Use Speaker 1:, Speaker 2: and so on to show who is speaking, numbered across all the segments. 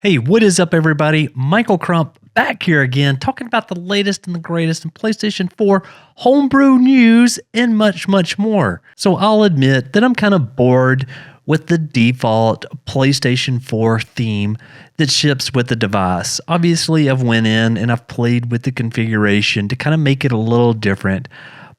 Speaker 1: Hey, what is up, everybody? Michael Crump back here again, talking about the latest and the greatest in PlayStation 4 homebrew news and much, much more. So I'll admit that I'm kind of bored with the default PlayStation 4 theme that ships with the device. Obviously, I've went in and I've played with the configuration to kind of make it a little different,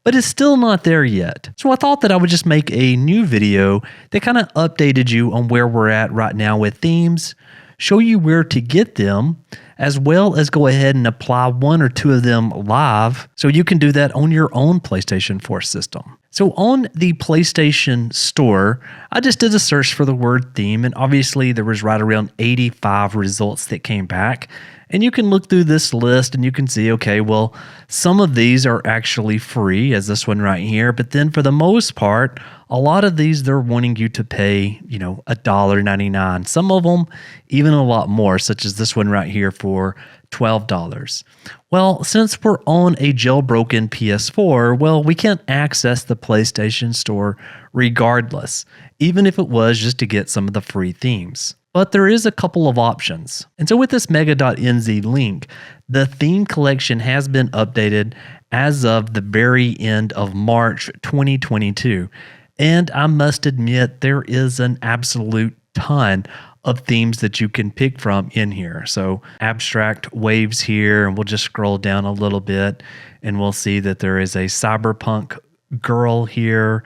Speaker 1: but it's still not there yet. So I thought that I would just make a new video that kind of updated you on where we're at right now with themes, show you where to get them, as well as go ahead and apply one or two of them live so you can do that on your own PlayStation 4 system. So on the PlayStation Store, I just did a search for the word theme, and obviously there was right around 85 results that came back. And you can look through this list and you can see, okay, well, some of these are actually free, as this one right here. But then for the most part, a lot of these, they're wanting you to pay, $1.99. Some of them even a lot more, such as this one right here for $12. Well, since we're on a jailbroken PS4, well, we can't access the PlayStation Store regardless, even if it was just to get some of the free themes. But there is a couple of options. And so with this mega.nz link, the theme collection has been updated as of the very end of March 2022. And I must admit, there is an absolute ton of themes that you can pick from in here. So abstract waves here, and we'll just scroll down a little bit and we'll see that there is a cyberpunk girl here,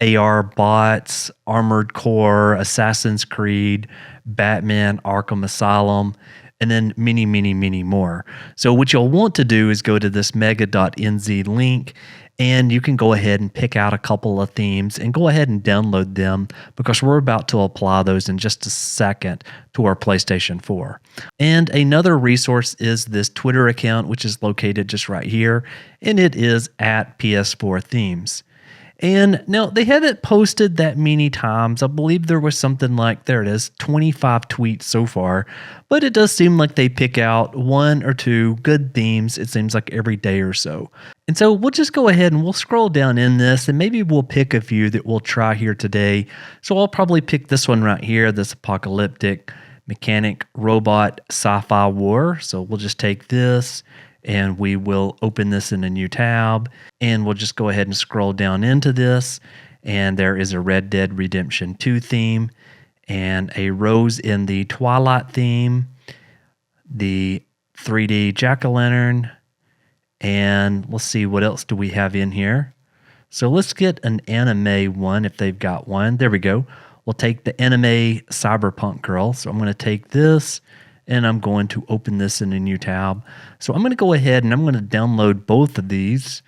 Speaker 1: AR bots, Armored Core, Assassin's Creed, Batman, Arkham Asylum, and then many, many, many more. So what you'll want to do is go to this mega.nz link, and you can go ahead and pick out a couple of themes and go ahead and download them, because we're about to apply those in just a second to our PlayStation 4. And another resource is this Twitter account, which is located just right here, and it is at PS4 Themes. And now they haven't posted that many times. I believe there was something like, there it is, 25 tweets so far. But it does seem like they pick out one or two good themes, it seems like every day or so. And so we'll just go ahead and we'll scroll down in this, and maybe we'll pick a few that we'll try here today. So I'll probably pick this one right here, this apocalyptic mechanic robot sci-fi war. So we'll just take this, and we will open this in a new tab, and we'll just go ahead and scroll down into this, and there is a Red Dead Redemption 2 theme, and a Rose in the Twilight theme, the 3D jack-o'-lantern, and let's see, what else do we have in here? So let's get an anime one if they've got one. There we go. We'll take the anime cyberpunk girl. So I'm going to take this, and I'm going to open this in a new tab. So I'm going to go ahead and I'm going to download both of these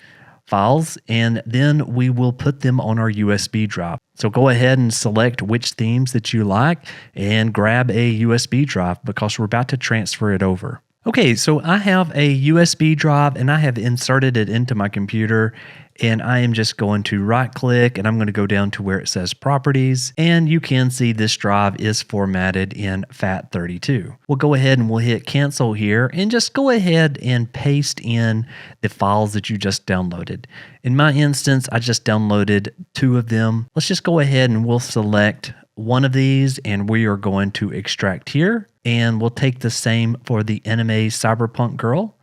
Speaker 1: files, and then we will put them on our USB drive. So go ahead and select which themes that you like and grab a USB drive, because we're about to transfer it over. Okay, so I have a USB drive and I have inserted it into my computer, and I am just going to right click and I'm going to go down to where it says properties, and you can see this drive is formatted in FAT32. We'll go ahead and we'll hit cancel here and just go ahead and paste in the files that you just downloaded. In my instance, I just downloaded 2 of them. Let's just go ahead and we'll select one of these, and we are going to extract here, and we'll take the same for the anime cyberpunk girl,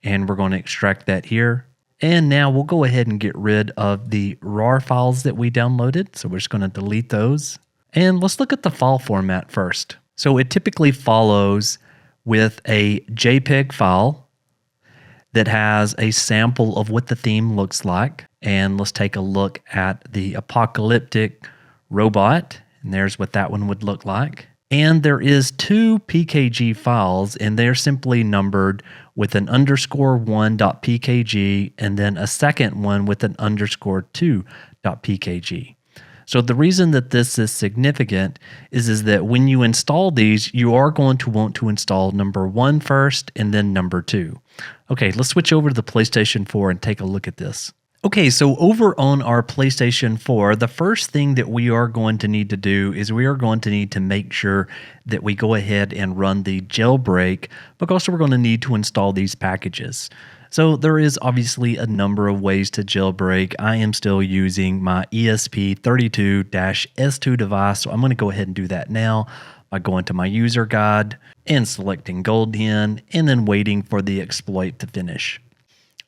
Speaker 1: and we're going to extract that here. And now we'll go ahead and get rid of the RAR files that we downloaded. So we're just going to delete those. And let's look at the file format first. So it typically follows with a JPEG file that has a sample of what the theme looks like. And let's take a look at the apocalyptic robot. And there's what that one would look like. And there is 2 PKG files, and they're simply numbered with an _1.pkg and then a second one with an _2.pkg. So the reason that this is significant is that when you install these, you are going to want to install number 1 first and then number 2. Okay, let's switch over to the PlayStation 4 and take a look at this. Okay, so over on our PlayStation 4, the first thing that we are going to need to do is we are going to need to make sure that we go ahead and run the jailbreak, because we're going to need to install these packages. So there is obviously a number of ways to jailbreak. I am still using my ESP32-S2 device, so I'm going to go ahead and do that now by going to my user guide and selecting Gold Hen and then waiting for the exploit to finish.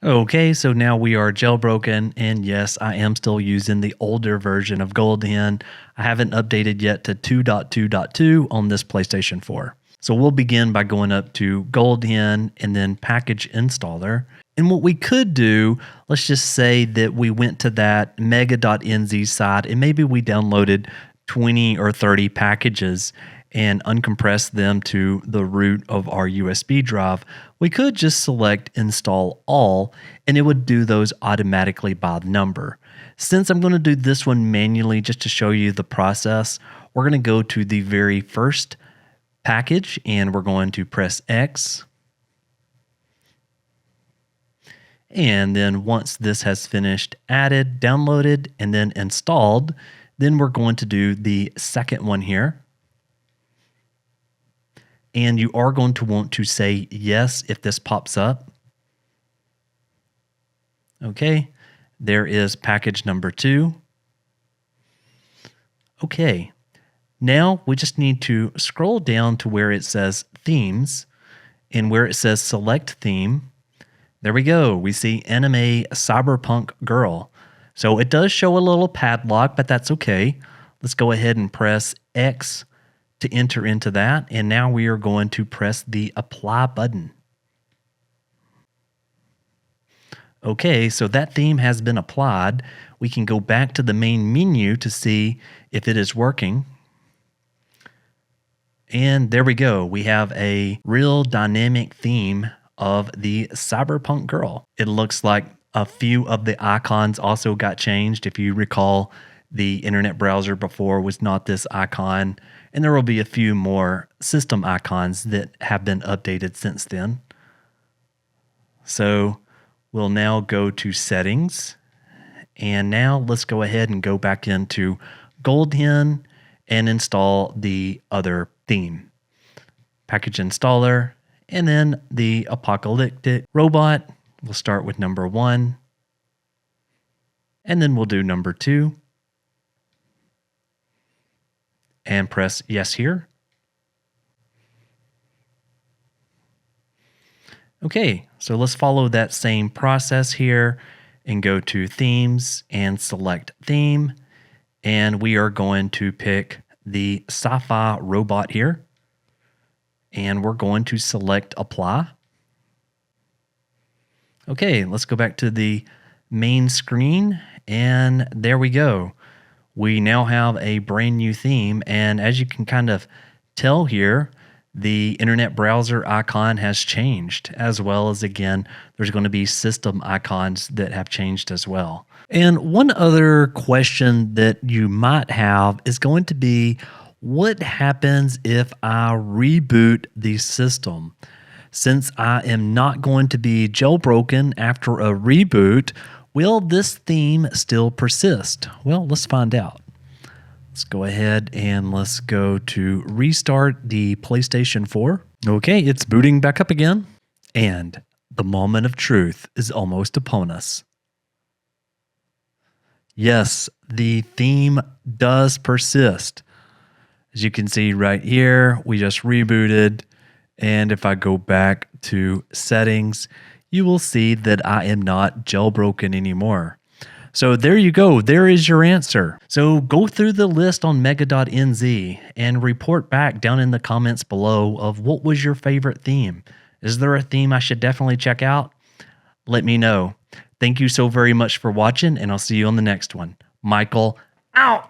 Speaker 1: Okay, so now we are jailbroken, and yes, I am still using the older version of Gold Hen. I haven't updated yet to 2.2.2 on this PlayStation 4. So we'll begin by going up to Gold Hen and then Package Installer. And what we could do, let's just say that we went to that mega.nz site and maybe we downloaded 20 or 30 packages and uncompress them to the root of our USB drive. We could just select Install All, and it would do those automatically by number. Since I'm going to do this one manually just to show you the process, we're going to go to the very first package, and we're going to press X. And then once this has finished added, downloaded, and then installed, then we're going to do the second one here. And you are going to want to say yes if this pops up. Okay, there is package number 2. Okay, now we just need to scroll down to where it says themes, and where it says select theme. There we go. We see anime cyberpunk girl. So it does show a little padlock, but that's okay. Let's go ahead and press X to enter into that. And now we are going to press the apply button. Okay, so that theme has been applied. We can go back to the main menu to see if it is working. And there we go. We have a real dynamic theme of the cyberpunk girl. It looks like a few of the icons also got changed. If you recall, the internet browser before was not this icon, and there will be a few more system icons that have been updated since then. So we'll now go to settings, and now let's go ahead and go back into Gold Hen and install the other theme. Package installer, and then the apocalyptic robot. We'll start with number 1, and then we'll do number 2, and press yes here. Okay, so let's follow that same process here and go to themes and select theme, and we are going to pick the sci-fi robot here, and we're going to select apply. Okay, let's go back to the main screen, and there we go. We now have a brand new theme, and as you can kind of tell here, the internet browser icon has changed, as well as, again, there's going to be system icons that have changed as well. And one other question that you might have is going to be, what happens if I reboot the system? Since I am not going to be jailbroken after a reboot, will this theme still persist? Well, let's find out. Let's go ahead and let's go to restart the PlayStation 4. Okay, it's booting back up again. And the moment of truth is almost upon us. Yes, the theme does persist. As you can see right here, we just rebooted. And if I go back to settings, you will see that I am not jailbroken anymore. So there you go. There is your answer. So go through the list on mega.nz and report back down in the comments below of what was your favorite theme. Is there a theme I should definitely check out? Let me know. Thank you so very much for watching, and I'll see you on the next one. Michael, out.